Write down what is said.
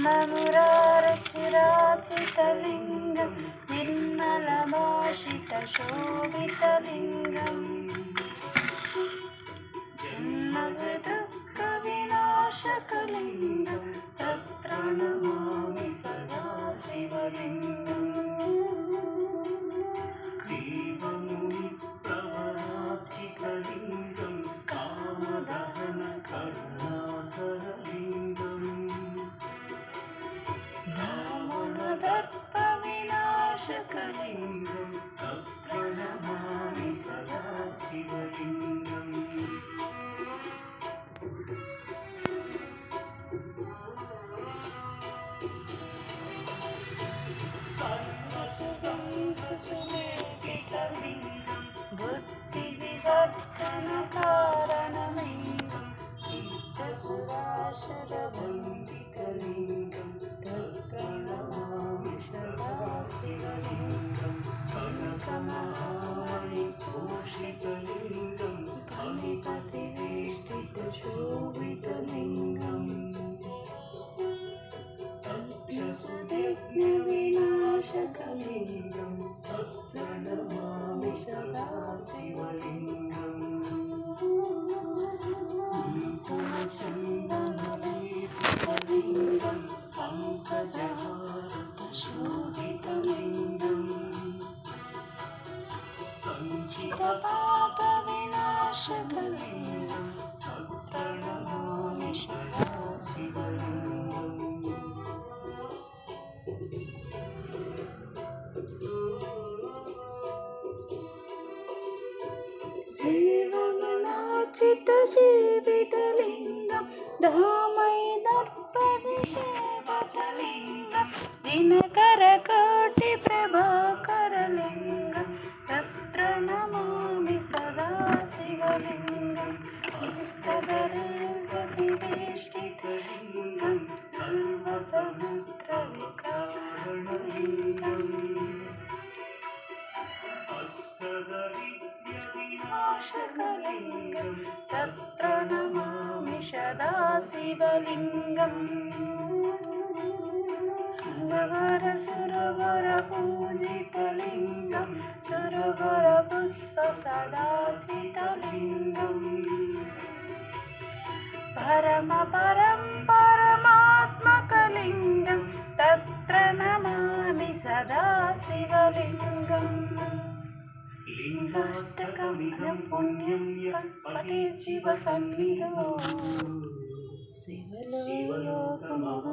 ब्रह्ममुरारचिराचितलिङ्गं निर्मलभाषितशोभितलिङ्गम् जन्ममृदुःखविनाशकलिङ्गं तत्प्रणमामि सदा शिवलिङ्गम् ग्रीवमुनिप्रवराचितलिङ्गं कामदहनकरुणाकरलिङ्गम् रावणदर्पविनाशकलिङ्गं तत्प्रणमामि सदा शिवलिङ्गम् सर्वसुगन्धसुलेपितलिङ्गं बुद्धिविवर्धनकारणलिङ्गं सिद्धसुराशरवन्दितलिङ्गं तत्प्रणमामि सदा शिवलिङ्गं कनकमहामणिभूषितलिङ्गं फणिपतिवेष्टितशोभितलिङ्गम् विनाशकलिङ्गं तत्प्रणमामि सदा शिवलिङ्गम् कुङ्कुमचन्दनलेपितलिङ्गं पङ्कजहारतशोभितलिङ्गम् सञ्चितपापविनाशकलिङ्गं तत्प्रणमामि सदा शिवलिङ्गम् जीवमनाचितजीवितलिङ्गं धामैदर्पदिशेवतलिङ्गं दिनकरकोटिप्रभाकरलिङ्गं तत्प्रणमामि सदा शिवलिङ्गम् इष्टदरेवतिवेष्टितलिङ्गं सर्वसमुद्रविकारणलिङ्गम् अष्टदरिद्र्यविनाशकलिङ्गं तत्प्रणमामि सदा शिवलिङ्गम् सुरवरसुरवरपूजितलिङ्गं सुरवरपुष्पसदाचितलिङ्गम् परमात्मकलिङ्गं तत्प्रणमामि सदा शिवलिङ्गम् लिङ्गाष्टकमिदं पुण्यं यः पठेत् शिवसन्निधौ शिवलोकमवाप्नोति